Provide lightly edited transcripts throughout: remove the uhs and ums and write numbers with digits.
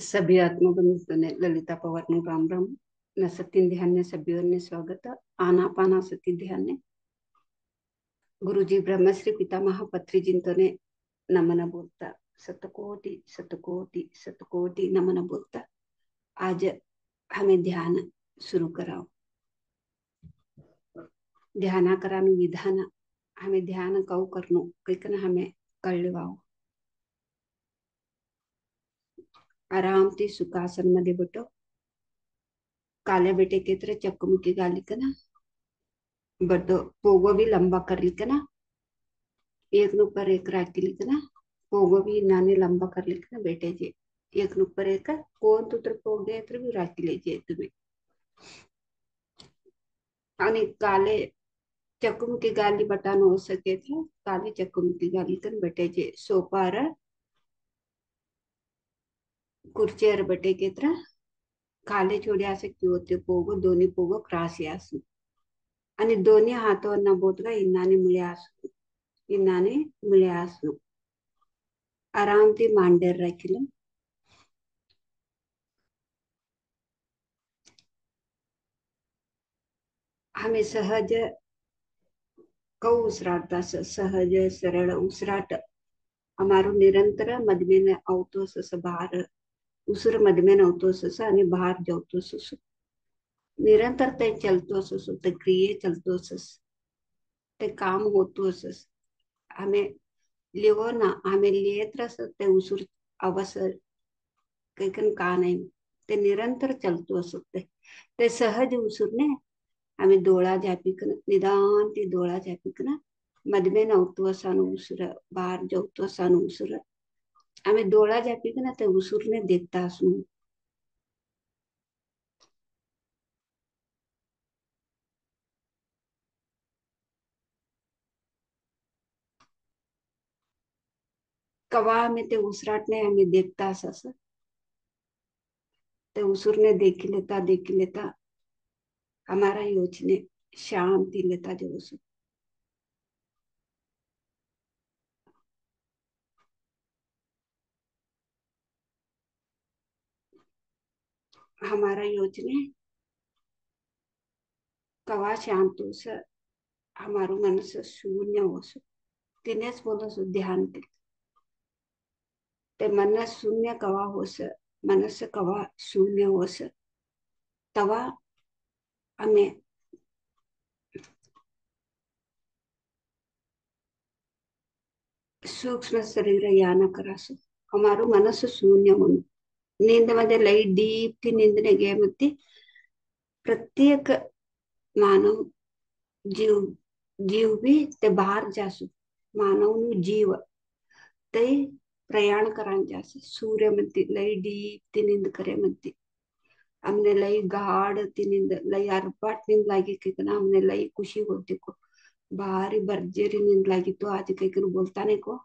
सभी आत्मबंधुओं ने ललिता पवार नु राम राम न सत्य ध्यान ने सभी ने स्वागत आनापाना सत्य ध्यान ने गुरुजी ब्रह्मश्री पितामह पत्री जिंतो ने नमन बोलता शतकोटि शतकोटि शतकोटि नमन बोलता। आज हमें ध्यान शुरू कराओ। ध्यान करानु विधान हमें ध्यान कऊ करनु कैकन हमें कळवाओ। आराम ते सुखासन मध्ये बटो काले बेटे के तरह चक्कमुखी गाली कना बटो पोगो भी लंबा कर लिखना एक ऊपर एक राखी लिखना पोगो भी नाने लंबा कर लिखना बेटे जे एक ऊपर एक कोण तुत्र पोगे तर भी राखी लीजिए तुम्हें आणि काले चकुम की गाली बटान हो सके थे काली चकुम की गाली कन बेटे जे सोपार कुर्चेर बेटे के तरह काले छोड़े आ सकते होते पोगो दोन्ही पोगो क्रास यासू आणि दोन्ही हातावर बोटगा इन्नाने मिळे असू आराम ते मांडेर राखिलं हमें सहज कौ उसराटता सहज सरल उसराट हमारो निरंतर मधमेन अवतोस बाहर उसर मधमेन अवतोस आणि बाहर जवतोस निरंतर ते चलतोस ते क्रिये चलतोस ते काम होतोस हमें लिवो ना हमें लियत रस ते उसर अवसर कैकन का नाही ते निरंतर चलतोस ते सहज उसुरने आम्ही डोळा झापिकन निदान ती डोळा झापिकन मधमे नव्हतो असा उसुर बाहेर जेवतो असा उसुर आम्ही डोळा झापिकन ते उसुरने देखता असू कवा आम्ही ते उसराटने आम्ही देखता असं ते उसुरने देखी लेता हमारा योचने शांति लेता जो उसुर हमारा योचने कवा शांत हो हमारो मनस शून्य हो तिनेच बोलो ध्यान के ते मन शून्य कवा होस मनस कवा शून्य होस तवा हमें सूक्ष्म शरीर यान करासो हमारो मनस शून्य म्हणून नींद मध्ये लई डीप ती नींदने गे मध्ये प्रत्येक मानव जीव जीव भी ते बाहर जासो मानव नु जीव ते प्रयाण करान जासे सूर्य मध्ये लई डीप ती नींद करे मध्ये हमने लई गाढ़ ती नींद लई अरपाट नींद लागी कि हमने लई खुशी होती को भारी भर्जेरी नींद लागी तो आज काही बोलता नाही को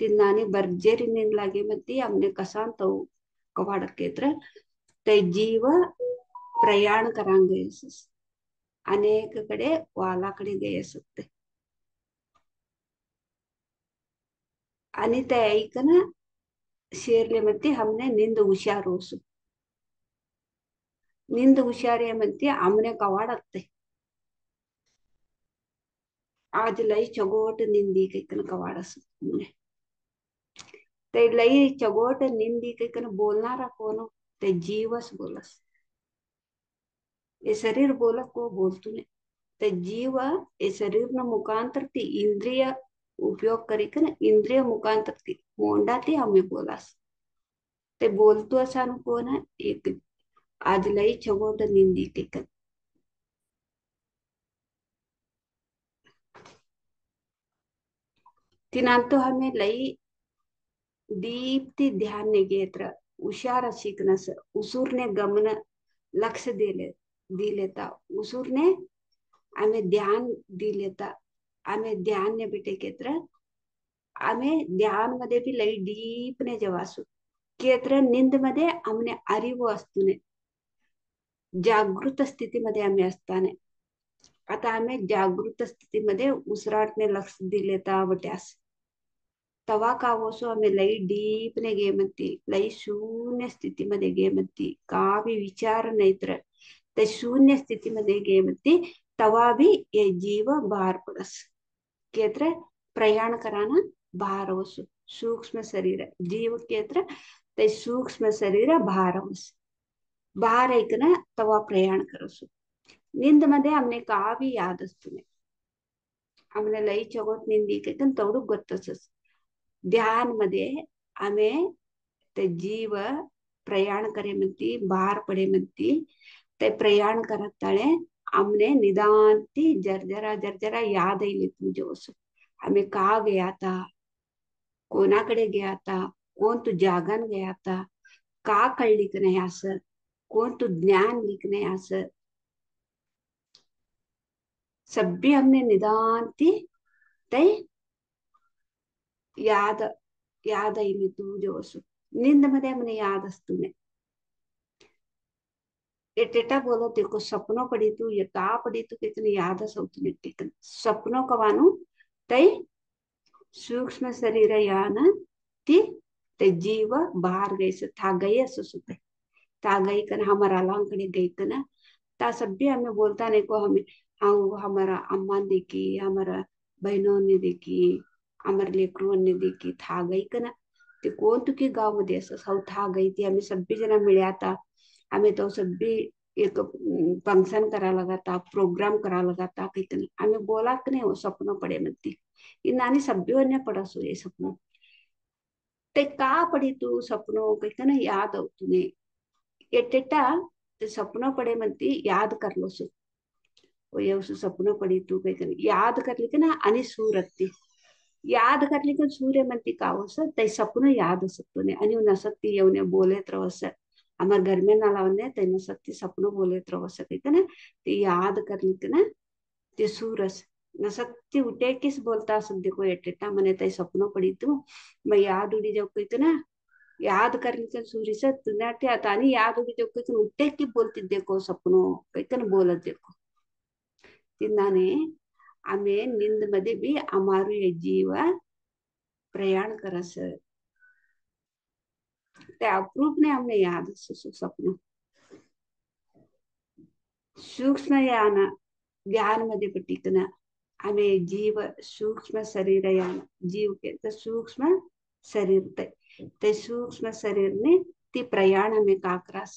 तिन्नाने भर्जेरी नींद लागे मध्ये हमने कसा तो कवाड केत्र ते जीव प्रयाण करांगे अनेक कडे वालाकडे गे सकते आणि ते ऐकन शेरले मध्ये हमने नींद हुशार होसु नींद हुशार मध्ये हमने कवाडते आज लई चगोट निंदी कैकन कवाडस ते लई चगोट निंदी कैकन बोलणारा कोण ते जीवस बोलस ये शरीर बोला को बोलतू ने ते जीव ये शरीर न मुखांतर ती इंद्रिय उपयोग करी न इंद्रिय मुखांतर ती मोंडा ती हमें बोलास ते बोलतो असा कोण एक आज लई चगोट निंदी कैकन तिनांतो हमें लई दीप्ति ध्यान ने गेत्र हुशार शिकनस उसूरने गमन लक्ष दिलेता उसूरने आम्ही ध्यान दिलेता आम्ही ध्यान ने बिटे केत्र आम्ही ध्यान मध्ये भी लई डीप ने जवासू केत्र निंद मध्ये आमने अरिव असतूने जागृत स्थितीमध्ये आम्ही असताने आता आम्ही जागृत स्थितीमध्ये उसराटने लक्ष दिलेता आवट्यास तेव्हा का होसो आम्ही लई डीपने गे म्हणते, लई शून्य स्थितीमध्ये गे म्हणते, का बी विचार नाही तर ते शून्य स्थितीमध्ये गे म्हणते. तेव्हा बी ये जीव बाहेर पडस केत्र प्रयाण कराना बाहेर होसो सूक्ष्म शरीर जीव केत्र ते सूक्ष्म शरीर बाहेर होस बाहेर ऐकना तेव्हा प्रयाण करसो. निंद मध्ये आमने का बी याद असतो नाही, आम्हाला लई चगोत निंदी काही तेवढं गोतच. ध्यान मध्ये आम्ही ते जीव प्रयाण करे म्हणती, बाहेर पडे म्हणती. ते प्रयाण करत तळे आमने निदांती जर्जरा जर्जरा याद येईल तुझे असो. आम्ही का गया था, कोणाकडे गया था, कोण तू जागन गया था, का कळली की नाही असं, कोण तू ज्ञान लिख नाही असं. सभी हमने निदांती ते याद याद येईल तुझे असो. निंद मध्ये हमने याद असतो नाही. ये टेटा बोलो देखो सपनों पड़ी तू ये का पड़ी तू कितनी याद सौती कितनी सपनों कवानु तई सूक्ष्म शरीर यान ती ते जीव बाहर गई से था गई सुसुते था गई कन हमारा लांकड़े गई कन ता सभी हमें बोलता नहीं को हमें हाँ हमारा अम्मा ने देखी, हमारा बहनों ने देखी, हमारे लेकरों ने देखी था गई कन ते कोण तू की गाव मध्ये असं सौ था गई थी. आम्ही सभी जना मिळ्या था. आम्ही तो सभी एक फंक्शन करा लगा था, प्रोग्राम करा लगा था कितने आम्ही बोला कि नहीं वो सपनों पड़े म्हणती. इन नानी सभ्यो ने पड़ा सो ये सपनों ते का पड़ी तू सपनों कितने याद हो तूने ये टेटा ते सपनों पड़े म्हणती याद कर लो सो वो ये उस सपनों पड़ी तू कितने याद कर ली ना आणि सूरत याद करली की सूर्य म्हणती का असं ते सपन याद असतो ने आणि नसती येऊने बोलेत रवस आम्हाला घर में ना लावने ते नसती सपन बोलेत रवस ना ते याद करली की ना ते सूरस नसती उठे किस बोलता असं देखो एटेटा मने ते सपनों पड़ी तू मैं याद उड़ी जाऊ कहते ना याद करली की सूर्य से तुना आता आणि याद उड़ी जाऊ कहते उठे की बोलती देखो सपनों कहते ना बोलत देखो तिनाने आम्ही निंद मध्ये बी अमारू ये जीव प्रयाण करस त्या अप्रूपने हमने याद स्वप्न सूक्ष्म यान ज्ञान मध्ये पटिकन आम्ही जीव सूक्ष्म शरीर यान जीव के तर सूक्ष्म शरीर ते सूक्ष्म शरीर ने ती प्रयाण हमें का करास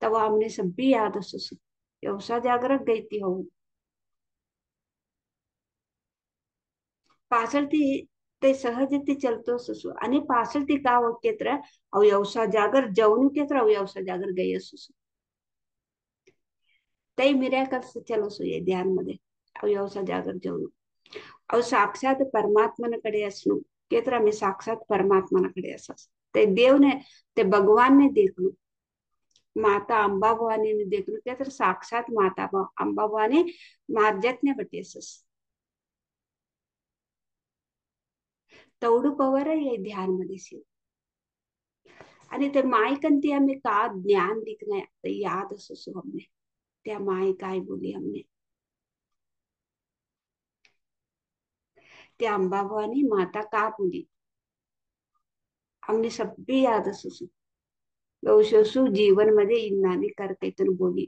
तवा हमने सभी याद व्यवसा जागरक गई थी हो पासळती ते सहजते चलतो सुसु आणि पासळती का केत्र अव्यवसा जागर जवनु केत्र अव्यवसा जागर गई सुसु तई मिरॅकल्स चलो सो ये ध्यान मध्ये अव्यवसा जागर जवनु अव साक्षात परमात्मनकडे असणं केत्र मी साक्षात परमात्मनकडे असस ते देवने ते भगवान ने देखणं माता अंबा भवानी ने देखणं केत्र साक्षात माता अंबा भवानी मार्जतने बटे असस तेवढं पवर आहे ध्यान मध्ये आणि ते मायकंती आम्ही का ज्ञान दिखना याद असो हमने त्या माय काय बोली हमने त्या अंबाभवानी माता का बोली हमने सब भी याद असो जीवन मध्ये इन्नानी करते तर बोली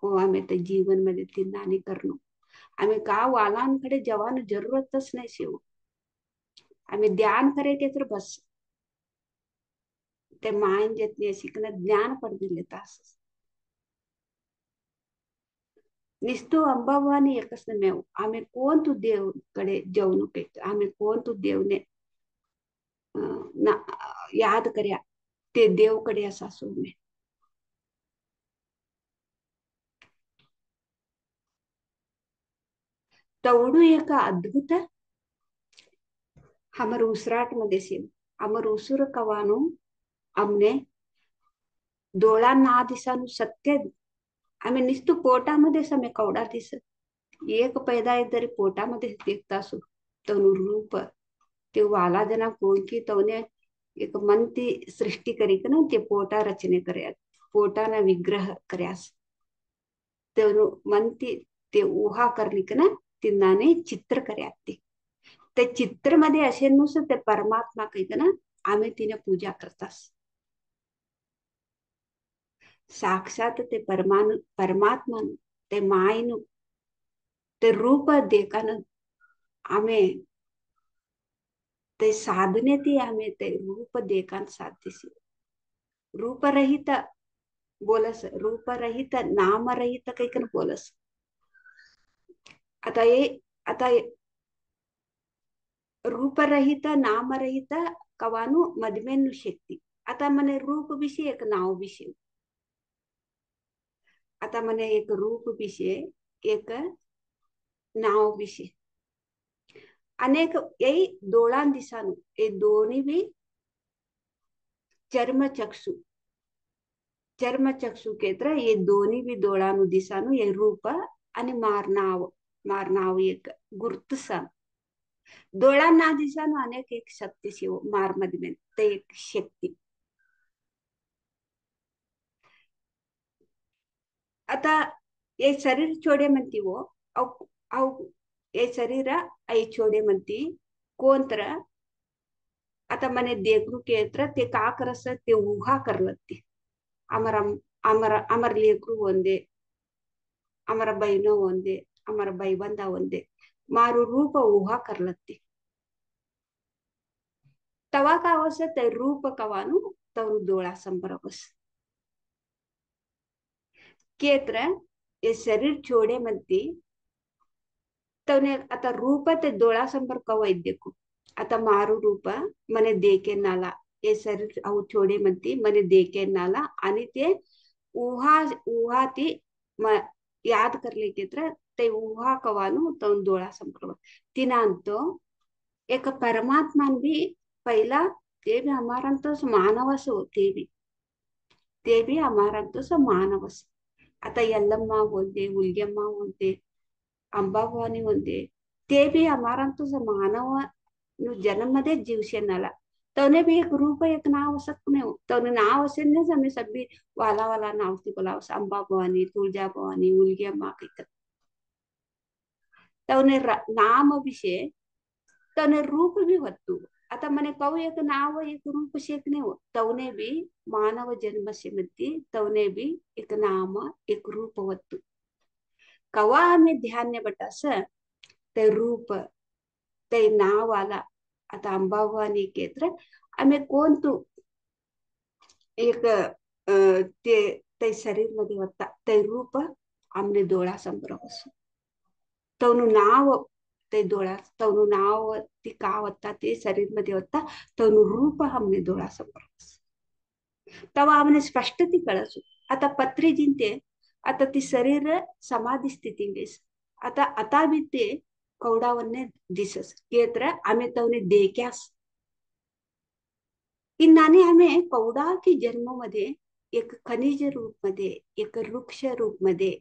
हो आम्ही ते जीवन मध्ये तिन्नानी करणं आम्ही का वालांकडे जवान जरूरतच नाही शिव आम्ही ध्यान करे ते तर बस ते मायन जतने शिकणं ज्ञान पड दिले तास निस्तो अंबाभवानी एकच मेव आम्ही कोण तू देव कडे जेवणू पेट आम्ही कोण तू देवने ना याद कर्या ते देवकडे असा सोडणे तेवढं एक अद्भुत हमर उसराट मध्ये सेम हमर उसुर कवानु हमने डोळा ना दिसानु सत्य आम्ही निस्तू पोटामध्ये समय कवडा दिस एक पैदा आहे तरी पोटामध्ये देखता असो तनु रूप ते वाला जना कोण की तवने एक मन ती सृष्टी करी ना ते पोटा रचने कर्या पोटाना विग्रह कर्यास ते मन ती ते ऊहा करली ना तिन्नाने चित्र कर्या ते ते चित्र मध्ये असे नुसतं ते परमात्मा काही ना आम्ही तिने पूजा करतास. साक्षात ते परमात्मा ते मायनु ते रूप देखानं आम्ही ते साधने ती आम्ही ते रूप देखान साधते. रूपरहित बोलस, रूपरहित नामरहित काही पण बोलस. आता हे आता रूपरहित नामरहित कवानु मधमेनु शक्ती. आता मने रूप विषय एक नाव विषय. आता मने एक रूप विषय एक नाव विषय. अनेक यही डोळां दिसानु ये दोन्ही भी चर्मचक्षु चर्मचक्षु केत्र ये दोन्ही भी डोळानु दिसानु ये रूप आणि मारनाव एक गुर्तसा डोळ्यांना दिसानु अनेक एक शक्ती शिव मारमध्ये ते एक शक्ती. आता ये शरीर छोडे म्हणती वो अव ये शरीर आई छोडे म्हणती कोणतर आता मने देखरू केत्र ते का करस ते ऊहा करलत ते अमर अमर अमर लेकरू ಒಂದೇ अमर बहिण ಒಂದೇ अमर भाईबंद ಒಂದೇ मारू रूप ऊहा करलत तवा का वस ते रूप कवानु तवनु डोळा संबरवस केत्र ये शरीर छोडे म्हणती तवने आता रूप ते डोळा संपर्क वैद्यकू आता मारू रूप मने देखे नाला ये शरीर अव छोडे म्हणती मने देखे नाला आणि ते ऊहा ऊहा ती याद करले केत्र ते ऊहा कवानु तवन डोळा संपर्क तिनांतो एक परमात्मा भी पहिला ते भी हमारंतस मानवस हो ते भी हमारंतस मानवस आता यल्लम्मा बोलते उलगम्मा बोलते अंबाभवानी बोलते ते भी हमारंतस मानव जन्ममध्ये जीवशेनाला तवने भी एक रूप एक नाव असत नाही तवने नाव असेल नाही आम्ही सगळी वाला वाला नाव ती बोलाव अंबाभवानी तुळजाभवानी उलगम्मा काही तवने नाम विषय तवने रूप भी होतो आता मने कऊ एक नाव एक रूप शेकणे हो तवने भी मानव जन्म से मध्य तवने भी एक नाम एक रूप होतो कवा आम्ही ध्यान बटास ते रूप ते नाव आला आता अंबाभवानी केत्र आम्ही कोण तू एक ते ते शरीर मध्ये होता ते रूप आमने डोळा संपर्क तवनु नाव ते डोळा तवनु नाव ती का होता ते शरीर मध्ये होता तवनु रूप हमने डोळा संपर्क तवा हमने स्पष्ट ती कळसू आता पत्री जिंते आता ती शरीर समाधी स्थिती आता आता भी ते कौडावरने दिसस केत्र आम्ही तवने देख्यास इन्नाने आम्ही कौडा की जन्म मध्ये एक खनिज रूप मध्ये एक वृक्ष रूप मध्ये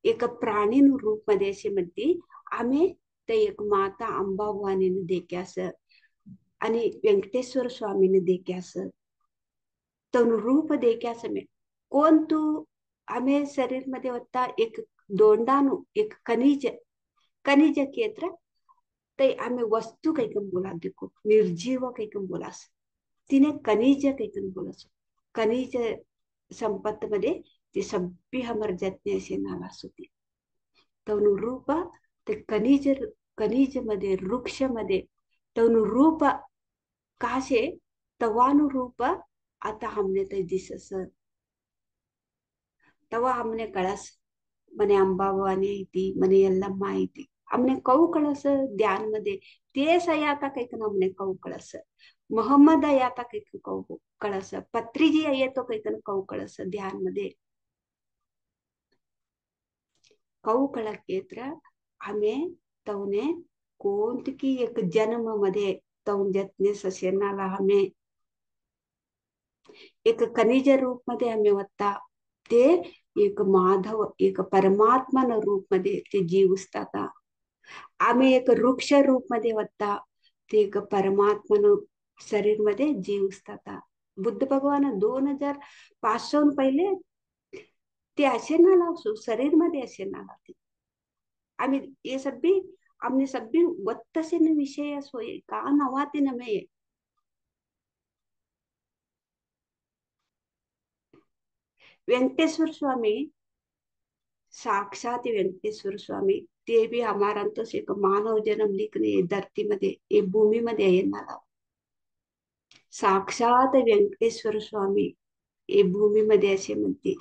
एक प्राणी रूप मध्ये असे म्हणते आम्ही ते एक माता अंबाभवानीने देख्यास आणि व्यंकटेश्वर स्वामीने देख्यास तनु रूप देख्यास मी कोण तू आम्ही शरीर मध्ये होता एक दोंडानु एक खनिज केत्र ते आम्ही वस्तू काही कम बोला देखो निर्जीव काही कम बोलास तिने खनिज काही कम बोलास खनिज संपत्त मध्ये ते सभ्य हमर जतने असे नावास होती तवनु रूप ते खनिज मध्ये वृक्ष मध्ये तवनु रूप काशे तवानु रूप आता हमने ते दिसस तवा हमने कळस मने अंबाभवानी ऐती मने यल्लम्मा ऐती हमने कऊ कळस ध्यान मध्ये तेच आता काही हमने कऊ कळस मोहम्मद आता काही कऊ कळस पत्रीजी येतो काही कऊ कळस ध्यान मध्ये कऊ कळ केत्र हमें तवने कोणती की एक जन्म मध्ये तवन जतने ससेनाला हमें एक खनिज रूप मध्ये हमें होता ते एक माधव एक परमात्मा न रूप मध्ये ते जीवसतात आम्ही एक वृक्ष रूप मध्ये होता ते एक परमात्मा न शरीर मध्ये जीवसतात बुद्ध भगवान 2500 पहिले ते असे ना लावसो शरीर मध्ये असे ना लावते आम्ही ये सब भी हमने सभी वत्त से न विषय सोए का नवाते न में वेंकटेश्वर स्वामी साक्षात वेंकटेश्वर स्वामी ते भी हमारा तो एक मानव जन्म लिखणे धरती मध्ये ये भूमी मध्ये येणार साक्षात व्यंकटेश्वर स्वामी हे भूमीमध्ये असे म्हणते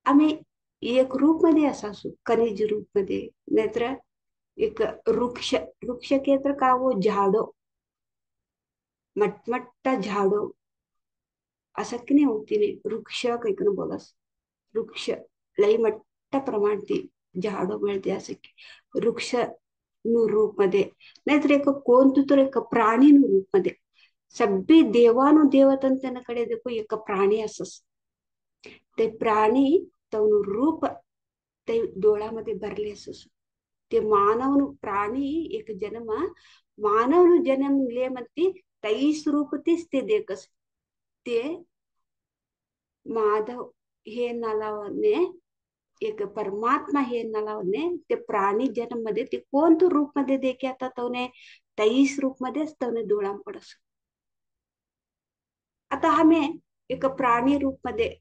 आम्ही एक रूप मध्ये असासू खनिज रूप मध्ये नाहीतर एक वृक्ष केत्र का वो झाडो मटमट्टा झाडो असं की नाही होती नाही वृक्ष काही बोलास वृक्ष लई मट्ट प्रमाण ती झाडो मिळते असं की वृक्ष रूप मध्ये नाहीतर एक कोणतं तर एक प्राणी रूप मध्ये सगळी देवानु देवतंतनकडे देखो एक प्राणी असस ते प्राणी तवनु रूप ते डोळ्यामध्ये भरले असस ते मानव प्राणी एक जन्म मानव जन्म ले म्हणते तैस रूप तेच ते देखस ते माधव हे नालावने एक परमात्मा हे नालावने ते प्राणी जन्म मध्ये ते कोणतं रूप मध्ये देखे आता तवने तैस रूप मध्येच तवने डोळा पडस आता हमें एक प्राणी रूप मध्ये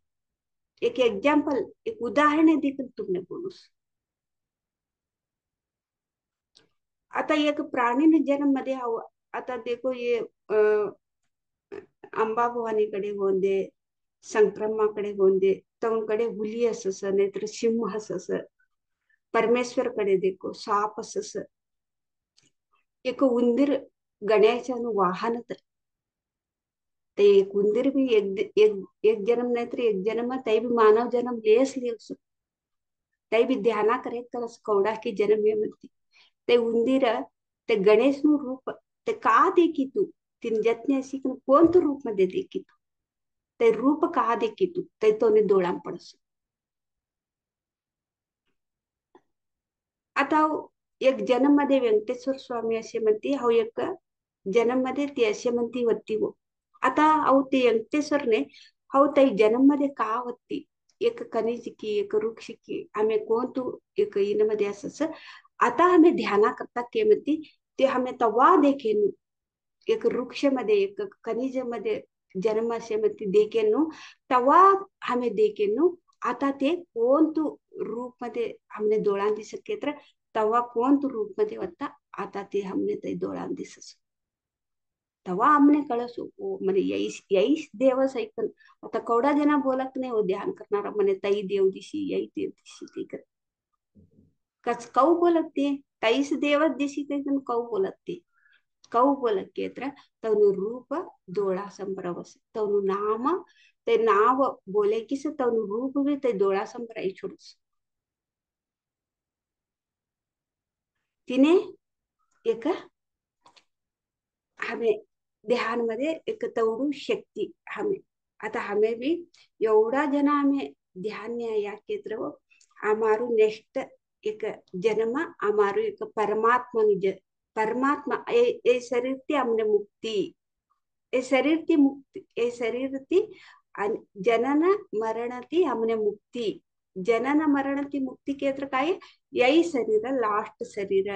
एक एग्जाम्पल एक उदाहरण देखील तुमने बोलूस आता एक प्राणी जन्म मध्ये हवं आता देखो ये अंबाभवानीकडे होऊन दे संक्रमाकडे होऊन दे तवकडे हुली असस नाहीतर सिंह असस परमेश्वरकडे देखो साप असस एक उंदीर गण्याच्या वाहन ते एक उंदीर भी एक जन्म नाही तर एक जन्म ते भी मानव जन्म लेस लिस ते भी ध्याना करे तर कौडा की जन्म ये म्हणते ते उंदीर ते गणेश नु रूप ते का देखी तू तिन जतने शिकन कोणतं रूप मध्ये देखी तू ते रूप का देखी तू ते तो डोळा पडस आता एक जन्म मध्ये व्यंकटेश्वर स्वामी असे म्हणते हा एक जन्म मध्ये ती असे म्हणती वत्ती हो आता अहो ते व्यंकटेश्वरने हो ताई जन्म मध्ये का होती एक खनिज की एक वृक्ष की आम्ही कोणतो एक इन मध्ये असं आता आम्ही ध्याना करता के म्हणती ते आम्ही तवा देखेन एक वृक्ष मध्ये एक खनिज मध्ये जन्म असे म्हणते देखेन तवा आम्ही देखेन आता ते कोणतं रूप मध्ये हमने डोळा दिसत केत्र तवा कोणतं रूप मध्ये होता आता ते हमने ते डोळा दिसस तवा हमने कळसू ओ म्हणे यईस देवस ऐकन आता कवडा जना बोलत नाही हो ध्यान करणारा म्हणे तई देव दिशी यई देव दिशी ते कर कच कौ बोलत ते तईस देवच दिशी ते कौ बोलत ते कौ बोलत केत्र तवनु रूप डोळा संभ्रवस तवनु नाम ते नाव बोले किस तवनु रूप भी ते डोळा संभ्राई छोडस तिने एक हमें ध्यान मध्ये एक तेवढू शक्ती हमें आता हमें भी एवढा जना हमें ध्यान या क्षेत्र हमारू नेक्स्ट एक जन्म हमारू एक परमात्मा परमात्मा ए शरीर की हमने मुक्ति ए शरीर की मुक्ति ए शरीर की जनन मरण की हमने मुक्ति जनन मरण की मुक्ती केत्र काय यही शरीर लास्ट शरीर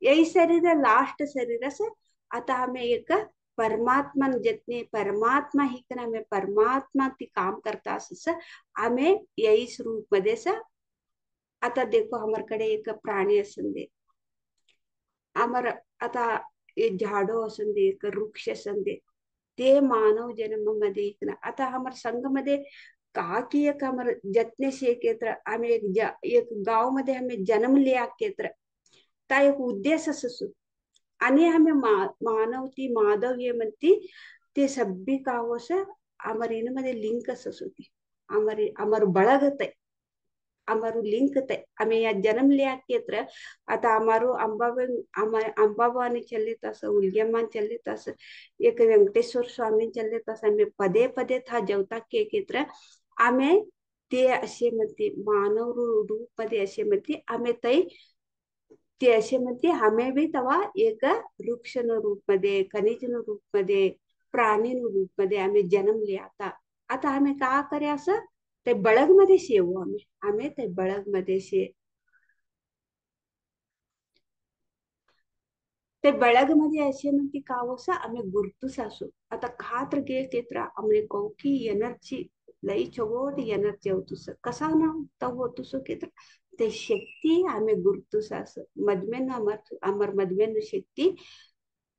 यही शरीर लास्ट शरीर से आता हमें एक परमात्मा जितने परमात्मा ही कर हमें परमात्मा ती काम करता हमें यही रूप मध्ये आता देखो हमारकडे एक प्राणी असून दे आमर आता एक झाडो असून दे एक वृक्ष असून दे ते मानव जन्म मध्ये आता हमार संघ मध्ये का की एक हमार जतने से केत्र हमें एक गाव मध्ये हमें जन्म लिया केत्र ता एक उद्देश असू आणि हमें मानवती माधव ये म्हणती ते सब्बी कावस हमारे इनमध्ये लिंक असते हमारे हमार ಬಳಗತೆ हमारू लिंक ते हमें या जन्म लिया केत्र आता हमारो अंबाबानी चलले तस उल्यमान चलले तस एक वेंकटेश्वर स्वामी चलले तस हमें पदे पदे था जेवता के केत्र आम्ही ते असे म्हणते मानव रूप मध्ये असे म्हणते आम्ही ते असे म्हणते हमें भी तवा एक वृक्ष रूप मध्ये खनिज रूप मध्ये प्राणी रूप मध्ये आम्ही जन्म लिया आता आता आम्ही का करे असं ते बळग मध्ये शेवू आम्ही आम्ही ते बळग मध्ये शे ते ಬೆಳಗ್ಗೆ असे की कावसा आम्ही गुर्तुसासो आता खात्र गे केत्र आम्ही कौकी एनर्जी लई चोगोट एनर्जी होतुस कसा ना तव होतुस केत्र ते शक्ती आम्ही गुर्तुसास मधमेन अमर अमर मधमेन शक्ती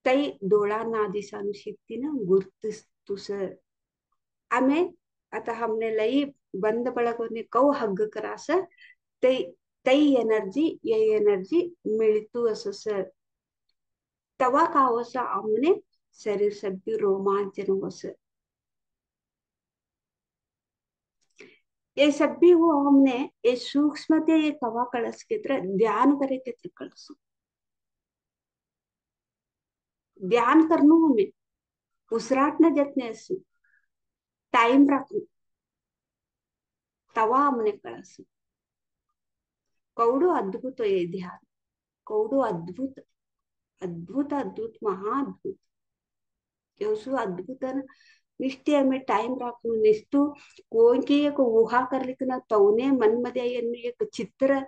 तई डोळा ना दिसानु शक्ती ना गुर्तुस आम्ही आता हमने लई बंद पळगोने कौ हग्ग करास ते तई एनर्जी ये एनर्जी मिळतू असं तवा कावसा हमने शरीर सभी रोमांचन होस ये सभी वो हमने ये सूक्ष्मते ये तवा कळस के तरह ध्यान करे के तरह कळस ध्यान करनो हमें उसराट न जतने असु टाइम रखू तवा हमने कळस कौडो अद्भुत ये ध्यान कौडो अद्भुत अद्भुत अद्भुत महाअद्भुत केवसु अद्भुत निष्ठे हमें टाइम राखून निष्ठू कोण की एक ऊहा करलिक ना तवने मन मध्ये एक चित्र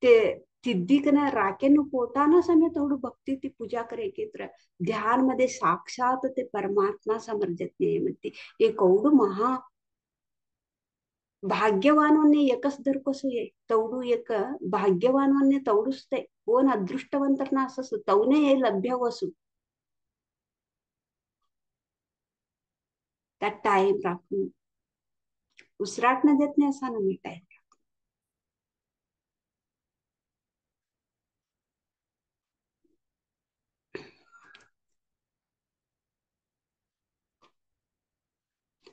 ते तिद्दीकन राखेन पोटाना समय थोडं भक्ती ती पूजा करे की तर ध्यान मध्ये साक्षात ते परमात्मा समर्जत नाही म्हणते हे कौडू महा भाग्यवानोने एकच दर कसं आहे तवडू एक भाग्यवानोने तवडूच ते कोण अदृष्टवंतर ना असं तवने हे लभ्य वसू त्यात टाइम राखून उसराट न देत नाही असा ना मी time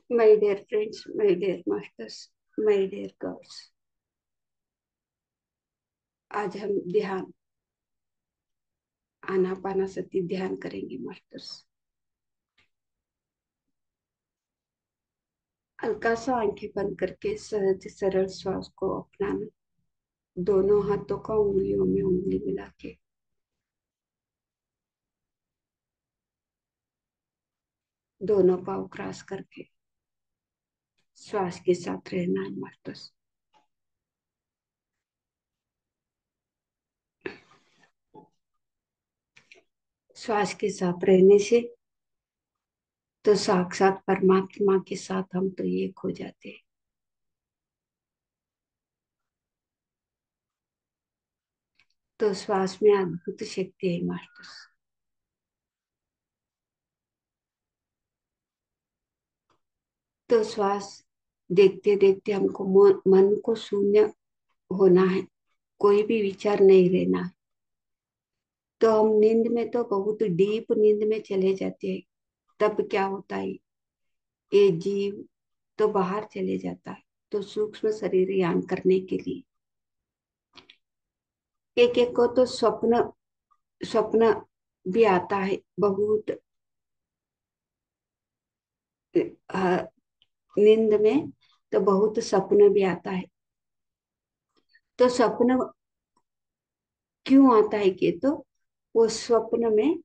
my dear friends my dear masters my dear girls आज हम ध्यान आनापानासती ध्यान करेंगे मास्टर्स हल्का सा आंखें बंद करके सहज सरल श्वास को अपनाना दोनों हाथों का उंगलियों में उंगली मिला के दोनों पाँव क्रॉस करके श्वास के साथ रहना है मास्टर्स श्वास के साथ रहने से तो साक्षात परमात्मा के साथ हम तो एक हो जाते हैं तो श्वास में अद्भुत शक्ति है मास्टर्स तो श्वास देखते देखते हमको मन को शून्य होना है कोई भी विचार नहीं रहना है तो हम नींद में तो बहुत डीप नींद में चले जाते हैं तब क्या होता है ये जीव तो बाहर चले जाता है तो सूक्ष्म शरीर यान करने के लिए एक एक को तो स्वप्न स्वप्न भी आता है बहुत नींद में तो बहुत सपना भी आता है तो स्वप्न क्यों आता है कि तो वो स्वप्न में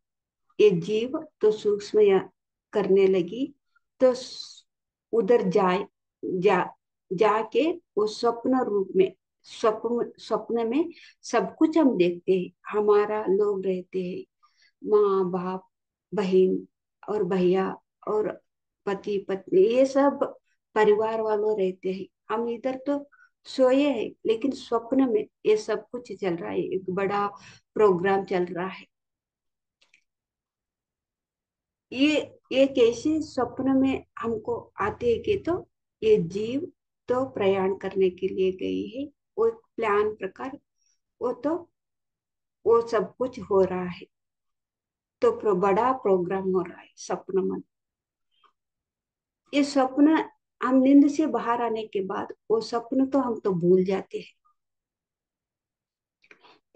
ये जीव तो सूक्ष्म या करने लगी तो उधर जाए जा जाके वो स्वप्न रूप में स्वप्न स्वप्न में सब कुछ हम देखते हैं हमारा लोग रहते हैं माँ बाप बहन और भैया और पति पत्नी ये सब परिवार वालों रहते हैं हम इधर तो सोए हैं लेकिन स्वप्न में ये सब कुछ चल रहा है एक बड़ा प्रोग्राम चल रहा है ये ये कैसे स्वप्न में हमको आते हैं कि तो ये जीव तो प्रयाण करने के लिए गई है वो एक प्लान प्रकार वो तो वो सब कुछ हो रहा है तो बड़ा प्रोग्राम हो रहा है स्वप्न में ये स्वप्न हम नींद से बाहर आने के बाद वो स्वप्न तो हम तो भूल जाते हैं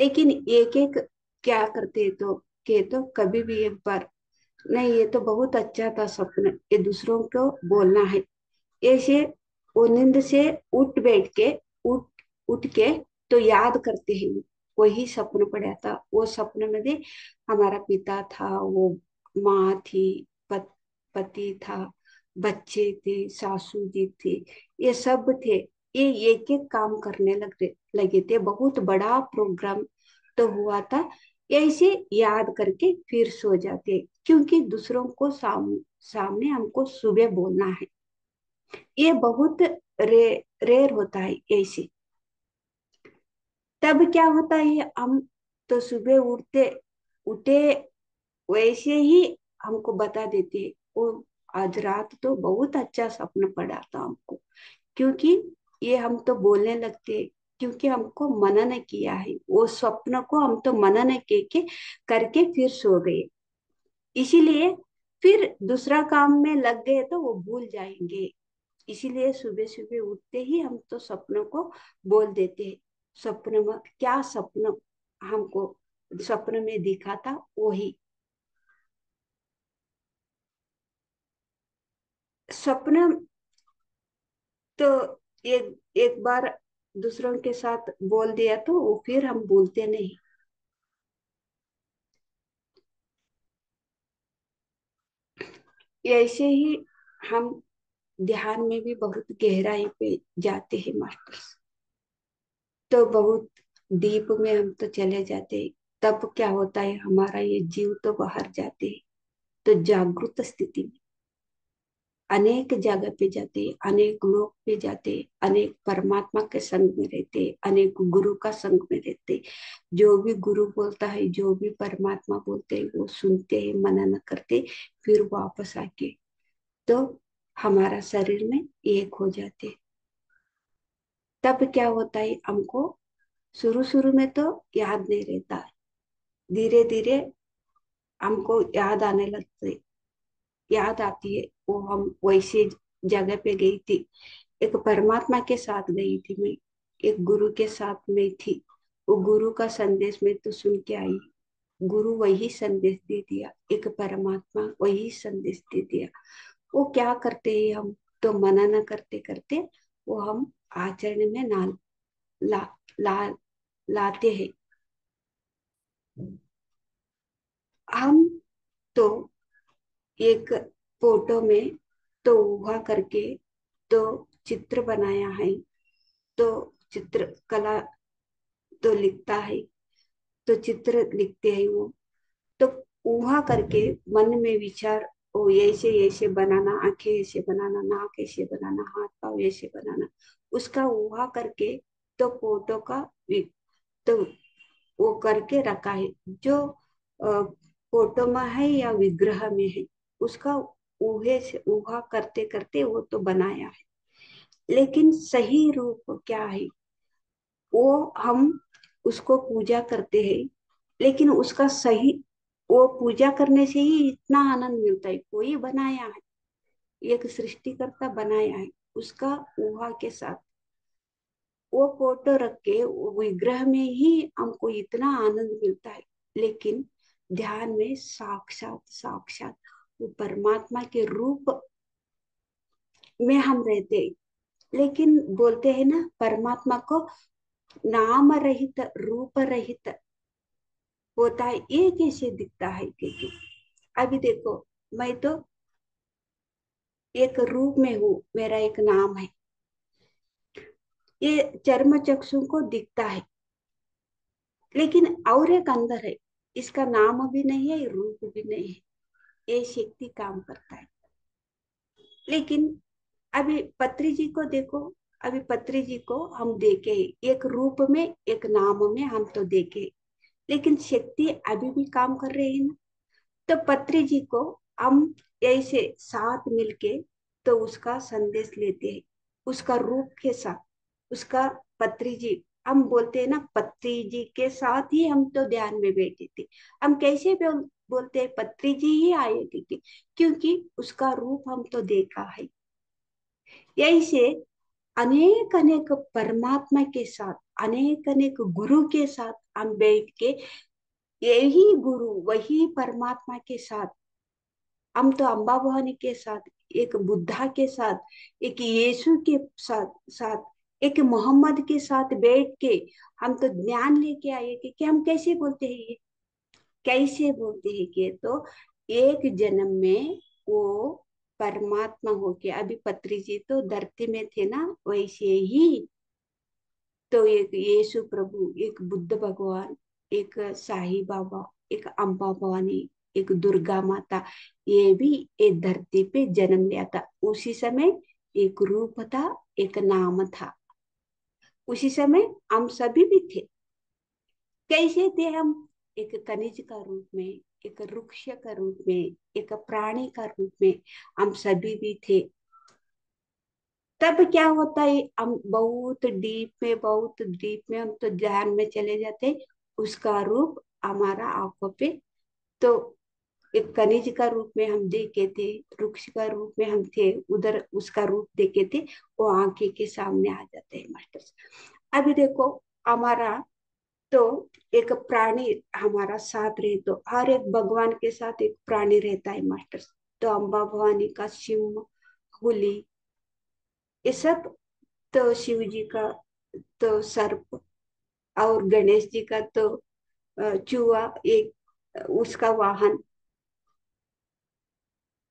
लेकिन एक एक क्या करते हैं तो के तो कभी भी एक बार नहीं ये तो बहुत अच्छा था स्वप्न ये दूसरों को बोलना है ऐसे वो नींद से उठ बैठ के उठ उठ के तो याद करते हैं वही स्वप्न पड़ा था वो स्वप्न में दे हमारा पिता था वो माँ थी पति था बच्चे थे सासू जी थे ये सब थे ये एक एक काम करने लगे थे बहुत बड़ा प्रोग्राम तो हुआ था ऐसे याद करके फिर सो जाते हैं, क्योंकि दूसरों को सामने हमको सुबह बोलना है। ये बहुत रेयर होता है ऐसे। तब क्या होता है, हम तो सुबह उठते उठे वैसे ही हमको बता देते हैं, वो आज रात तो बहुत अच्छा सपना पड़ा था हमको। क्योंकि ये हम तो बोलने लगते हैं, क्योंकि हमको मनन किया है वो स्वप्न को, हम तो मनन के करके फिर सो गए। इसीलिए फिर दूसरा काम में लग गए तो वो भूल जाएंगे। इसीलिए सुबह सुबह उठते ही हम तो सपनों को बोल देते हैं। स्वप्न में क्या सपन हमको स्वप्न में दिखा था वही सपना। तो एक एक बार दूसरों के साथ बोल दिया तो वो फिर हम बोलते नहीं। ऐसे ही हम ध्यान में भी बहुत गहराई पे जाते हैं मास्टर। तो बहुत डीप में हम तो चले जाते हैं। तब क्या होता है, हमारा ये जीव तो बाहर जाते हैं, तो जागृत स्थिति में अनेक जगह पे जाते, अनेक लोग पे जाते, अनेक परमात्मा के संग में रहते, अनेक गुरु का संग में रहते। जो भी गुरु बोलता है, जो भी परमात्मा बोलते हैं, वो सुनते हैं, मनन करते, फिर वापस आके तो हमारा शरीर में एक हो जाते। तब क्या होता है, हमको शुरू शुरू में तो याद नहीं रहता, धीरे धीरे हमको याद आने लगते, याद आती है। वो हम वैसे जगह पे गई थी, एक परमात्मा के साथ गई थी मैं, एक गुरु के साथ में थी। वो गुरु का संदेश में तो सुन के आई, गुरु वही संदेश दे दिया, एक परमात्मा वही संदेश दे दिया। वो क्या करते हैं, हम तो मना न करते करते वो हम आचरण में ना ला, ला लाते हैं। हम तो एक फोटो में तो वहा करके तो चित्र बनाया है, तो चित्र कला तो लिखता है, तो चित्र लिखते हैं वो, तो वहा करके मन में विचार, ओ ऐसे ऐसे बनाना, आंखें ऐसे बनाना, नाक ऐसे बनाना, हाथ पाँव ऐसे बनाना, उसका वहा करके तो फोटो का तो वो करके रखा है। जो फोटो में है या विग्रह में है, उसका ऊहे से ऊहा करते करते वो तो बनाया है। लेकिन सही रूप क्या है, वो हम उसको पूजा करते हैं। लेकिन उसका सही, वो पूजा करने से ही इतना आनंद मिलता है। कोई बनाया है, एक सृष्टिकर्ता बनाया है, उसका ऊहा के साथ वो फोटो रख के वो विग्रह में ही हमको इतना आनंद मिलता है। लेकिन ध्यान में साक्षात साक्षात वो परमात्मा के रूप में हम रहते हैं। लेकिन बोलते हैं ना, परमात्मा को नाम रहित रूप रहित होता है, ये कैसे दिखता है? क्योंकि अभी देखो, मैं तो एक रूप में हूँ, मेरा एक नाम है, ये चर्म चक्षु को दिखता है। लेकिन और एक अंदर है, इसका नाम भी नहीं है, रूप भी नहीं है, ये शक्ति काम करता है। लेकिन अभी पत्री जी को देखो, अभी पत्री जी को हम देखे, एक रूप में एक नाम में हम तो देखे, लेकिन शक्ति अभी भी काम कर रही है ना। तो पत्री जी को हम ऐसे साथ मिलके तो उसका संदेश लेते हैं, उसका रूप के साथ, उसका पत्री जी हम बोलते हैं ना, पत्री जी के साथ ही हम तो ध्यान में बैठे थे। हम कैसे बोलते हैं, पत्री जी ही आए थे, क्योंकि उसका रूप हम तो देखा है। यही से अनेक अनेक परमात्मा के साथ, अनेक अनेक गुरु के साथ हम बैठ के, यही गुरु वही परमात्मा के साथ, हम तो अम्बा भवानी के साथ, एक बुद्धा के साथ, एक यीशु के साथ, एक मोहम्मद के साथ बैठ के हम तो ज्ञान लेके आए कि हम कैसे बोलते हैं ये, कैसे बोलते हैं कि तो एक जन्म में वो परमात्मा होके, अभी पत्री जी तो धरती में थे ना, वैसे ही तो एक यीशु प्रभु, एक बुद्ध भगवान, एक साईं बाबा, एक अम्बा भवानी, एक दुर्गा माता, ये भी एक धरती पे जन्म लिया था। उसी समय एक रूप था, एक नाम था। उसी समय हम सभी भी थे। कैसे थे हम? एक खनिज का रूप में, एक वृक्ष का रूप में, एक प्राणी का रूप में हम सभी भी थे। तब क्या होता है, हम बहुत डीप में हम तो ध्यान में चले जाते। उसका रूप हमारा आंखों पे, तो एक खनिज का रूप में हम देखे थे, वृक्ष का रूप में हम थे, उधर उसका रूप देखे थे, वो आंखें के सामने आ जाते हैं मास्टर। अभी देखो, हमारा तो एक प्राणी हमारा साथ रहे, तो हर एक भगवान के साथ एक प्राणी रहता है मास्टर। तो अम्बा भवानी का सिंह, हुली, ये सब। तो शिव जी का तो सर्प, और गणेश जी का तो चूहा, एक उसका वाहन।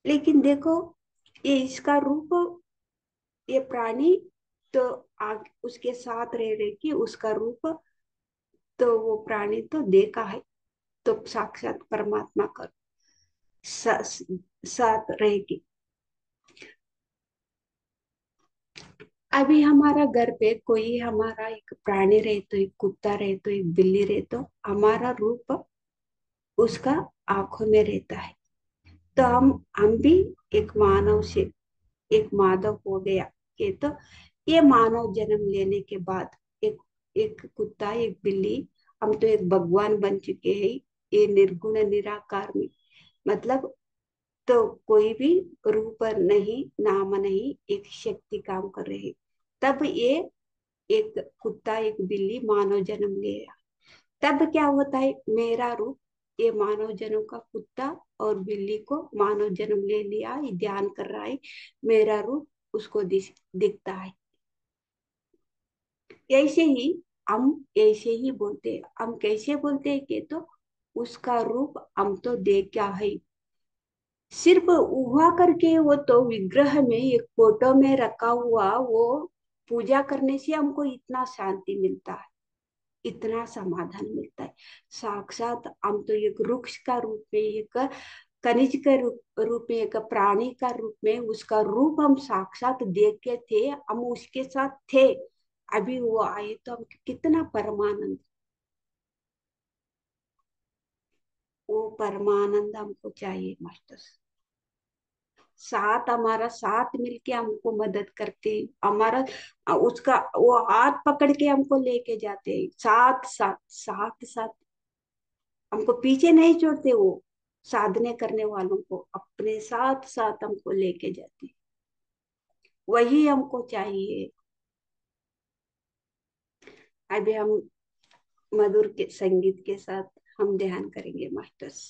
लेकिन देखो, ये इसका रूप, ये प्राणी तो आग उसके साथ रह रहे कि उसका रूप, तो वो प्राणी तो देखा है, तो साक्षात परमात्मा का साथ रहेगी। अभी हमारा घर पे कोई हमारा एक प्राणी रहे, तो एक कुत्ता रहे, तो एक बिल्ली रहे, तो हमारा रूप उसका आंखों में रहता है। तो हम भी एक मानव से एक माधव हो गया कि तो ये मानव जन्म लेने के बाद एक एक कुत्ता, एक बिल्ली, हम तो एक भगवान बन चुके हैं। ये निर्गुण निराकार में, मतलब तो कोई भी रूप नहीं, नाम नहीं, एक शक्ति काम कर रही है। तब ये एक कुत्ता, एक बिल्ली मानव जन्म लिया। तब क्या होता है, मेरा रूप, ये मानव जन्म का कुत्ता और बिल्ली को मानव जन्म ले लिया, ये ध्यान कर रहा है, मेरा रूप उसको दिखता है। ऐसे ही हम ऐसे ही बोलते हैं। हम कैसे बोलते हैं कि तो उसका रूप हम तो देख क्या है, सिर्फ हुआ करके वो तो विग्रह में एक फोटो में रखा हुआ, वो पूजा करने से हमको इतना शांति मिलता है, इतना समाधान मिलता है। साक्षात हम तो एक वृक्ष का रूप में, एक खनिज के रूप में, एक प्राणी का रूप में, उसका रूप हम साक्षात देख के थे, हम उसके साथ थे। अभी वो आए तो हम कितना परमानंद, वो परमानंद हमको चाहिए मास्टर। साथ हमारा साथ मिलके हमको मदद करते, हमारा उसका वो हाथ पकड़ के हमको लेके जाते हैं, साथ साथ साथ साथ, हमको पीछे नहीं छोड़ते वो। साधने करने वालों को अपने साथ साथ हमको लेके जाते, वही हमको चाहिए। अभी हम मधुर के संगीत के साथ हम ध्यान करेंगे मास्टर्स।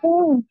हम्म।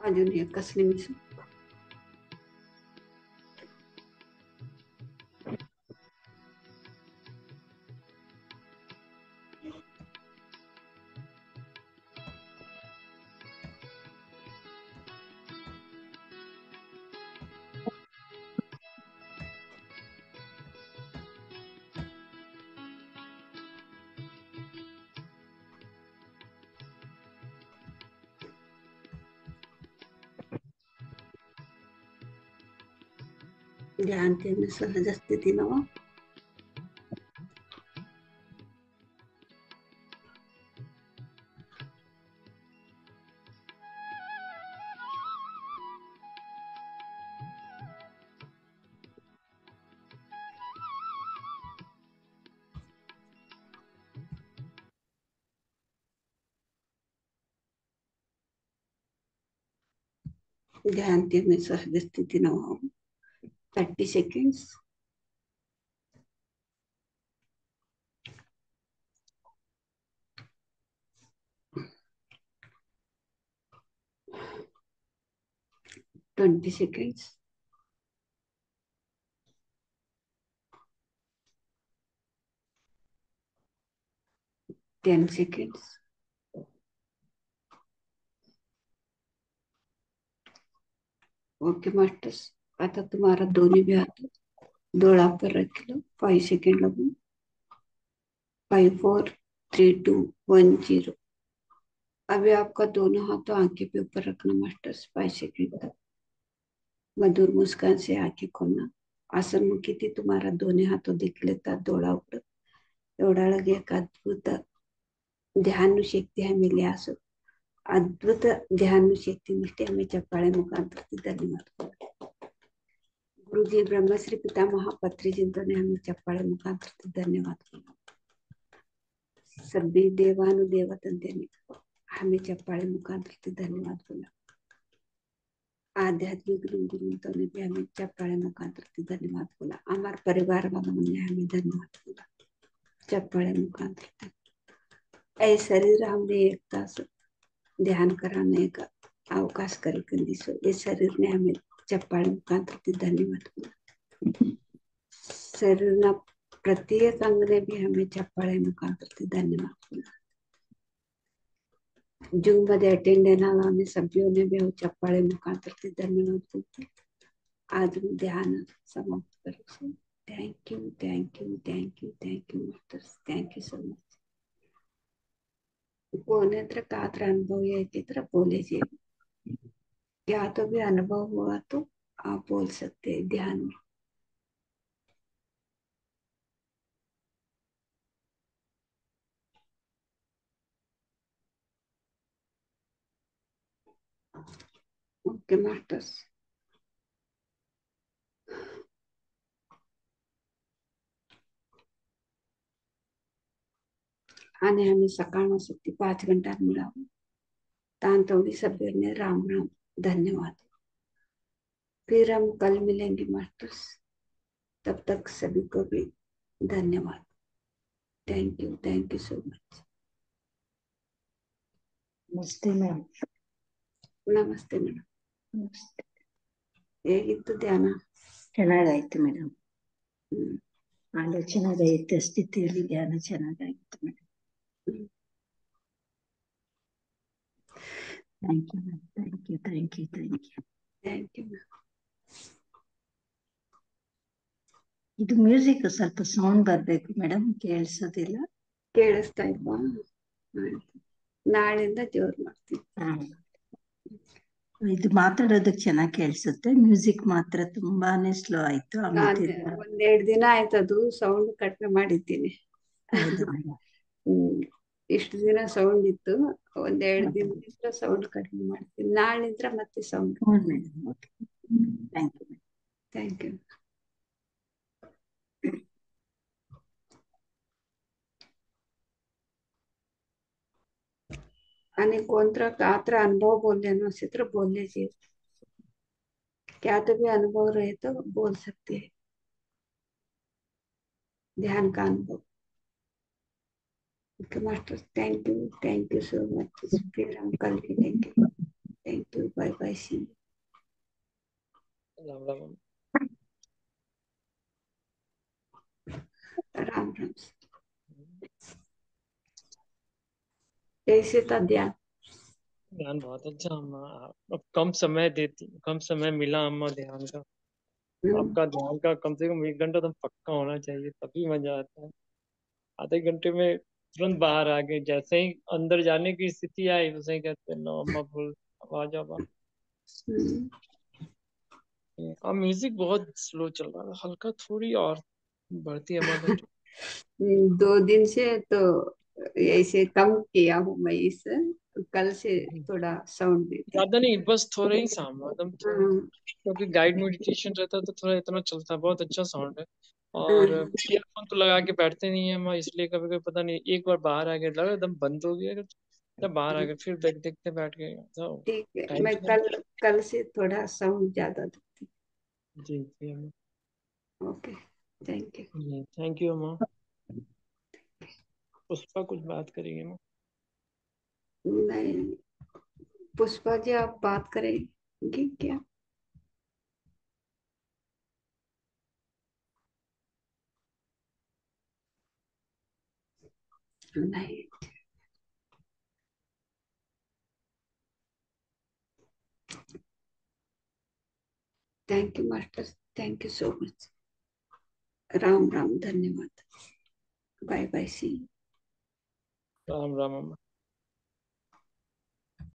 अजून एकच निमिष. ध्यान ठेवणे सहज स्थितीनं. ध्यान ठेवणे सहज स्थितीनं. 30 seconds. Twenty seconds. 10 seconds. Okay masters. आता तुम्हारा दोनों भी हाथ डोला पर रख लो. 5 सेकेंड लगू. 5 4 3 2 1 0. अभी आपका दोनों हाथों आंखें पे ऊपर रखना मास्टर्स. 5 सेकेंड तक मधुर मुस्कान से आंखें खोलना. आसनमुखी तुम्हारा दोनों हाथों दिख लेता डोळा उघड. एवढा एक अद्भुत ಧ್ಯಾನ ಶಕ್ತಿ ಆಮೇಲೆ ಆಸು ಅದ್ಭುತ ಧ್ಯಾನ ಶಕ್ತಿ ನಿಷ್ಠೆ ಆಮೇಲೆ ಚಪ್ಪಾಳೆ ಮುಖಾಂತರ ಧನ್ಯವಾದ. गुरुजी ब्रह्मश्री पितामह पत्री जिनको ने हमें चप्पाळे मुखांतर धन्यवाद. सभी देवानुदेवतंते ने हमें चप्पाळे मुखांतर धन्यवाद बोला. आध्यात्मिक गुरुंतो ने भी हमें चप्पाळे मुखांतर धन्यवाद बोला. हमारे परिवार वालों ने हमें धन्यवाद बोला चप्पाळे मुखांतर. ऐ शरीर हमने एक तास ध्यान कराने का अवकाश करके दिसो. ये शरीर ने हमें चप्पाळे मुखांतर धन्यवाद बोला. शरीर प्रत्येक अंग ने भी हमें चप्पाळे मुखांतर धन्यवाद बोला. जूम मध्ये अटेंड येणाऱ्या सभ्यों ने भी चप्पाळे मुखांतर धन्यवाद बोलते. आज ध्यान समाप्त करो. Thank you thank you thank you thank you masters. Thank you so much. कोने हत्र कात्र अनुभव है बोले जी. या तो भी अनुभव हुआ तो आप बोल सकते हैं ध्यान में. Okay masters. आणि हमें सकाळ में शक्ति 5 घंटा मिला. तांतौड़ी सभ्य ने राम राम धन्यवाद. फिर हम कल मिलेंगे मास्टर्स. तब तक सभी को भी धन्यवाद. Thank you so much. ನಮಸ್ತೆ ಮ್ಯಾಮ್. ನಮಸ್ತೆ ಮೇಡಮ್. ನಮಸ್ತೆ. ಹೇಗಿತ್ತು ಧ್ಯಾನ? ಚೆನ್ನಾಗಾಯ್ತು ಮೇಡಮ್. ಆಲೋಚನಾ ಸ್ಥಿತಿಯಲ್ಲಿ ಧ್ಯಾನ ಚೆನ್ನಾಗಾಯ್ತು madam. Thank you ma'am. Thank you thank you thank you thank you ma'am. ಇದು ಮ್ಯೂಸಿಕ್ ಸ್ವಲ್ಪ ಸೌಂಡ್ ಬರ್ಬೇಕು ಮೇಡಮ್. ಕೇಳಿಸೋದಿಲ್ಲ. ಕೇಳಿಸ್ತಾ ಇಲ್ವಾ? ನಾಳೆಯಿಂದ ಜೋರ್ ಮಾಡ್ತೀನಿ. ಇದು ಮಾತಾಡೋದಕ್ಕೆ ಚೆನ್ನಾಗಿ ಕೇಳಿಸುತ್ತೆ. ಮ್ಯೂಸಿಕ್ ಮಾತ್ರ ತುಂಬಾನೇ ಸ್ಲೋ ಆಯ್ತು. ಒಂದೆರಡು ದಿನ ಆಯ್ತು ಅದು ಸೌಂಡ್ ಕಡಿಮೆ ಮಾಡಿದ್ದೀನಿ. ಇಷ್ಟು ದಿನ ಸೌಂಡ್ ಇತ್ತು. ಒಂದೆರಡು ದಿನದಿಂದ ಸೌಂಡ್ ಕಡಿಮೆ ಮಾಡ್ತೀನಿ. ನಾಳಿಂದ ಮತ್ತೆ sound. Thank you. Thank you. आणि कोणता कात्र अनुभव बोलने असे तर बोलने चाहिए. क्या तो भी अनुभव रहे तो बोल सकते हैं. ध्यान का अनुभव. Okay master. Thank you so much. फिर हम कल मिलेंगे. Thank you, bye bye, see you. Ram Ram. Ram Ram. कैसे था ध्यान? ध्यान बहुत अच्छा अम्मा। अब कम समय मिला अम्मा ध्यान का। आपका ध्यान का कम से कम 1 घंटा तो पक्का होना चाहिए, तभी मजा आता है। आधे घंटे में तुरंत बाहर आ गए, जैसे ही अंदर जाने की स्थिति आई वैसे ही कहते हैं नो अम्मा बोल आवाज अब। अब म्यूजिक बहुत स्लो चल रहा है, हल्का थोड़ी और बढ़ती अम्मा तो 2 दिन से तो ऐसे कम किया हूँ मैं इस, कल से थोड़ा साउंड देती। ज्यादा नहीं, बस थोड़ा ही साउंड, एकदम थोड़ा, हाँ, क्योंकि गाइड मेडिटेशन रहता है तो थोड़ा इतना चलता है, बहुत अच्छा साउंड है। और ईयरफोन तो लगा के बैठते नहीं है मैं, इसलिए कभी कभी पता नहीं, एक बार बाहर आ गया लगा एकदम बंद हो गया, जब बाहर आ गए फिर देखते बैठ गए तो ठीक है, टाइम मैं कल से थोड़ा साउंड ज्यादा देती। जी जी अम्मा। Okay, thank you. जी थैंक यू अम्मा। पुष्पा कुछ बात करेंगे अम्मा? नहीं, पुष्पा जी आप बात करेंगे क्या? नहीं। Thank you master, thank you so much. Ram Ram, धन्यवाद, bye bye, see you. Ram Ram अम्मा।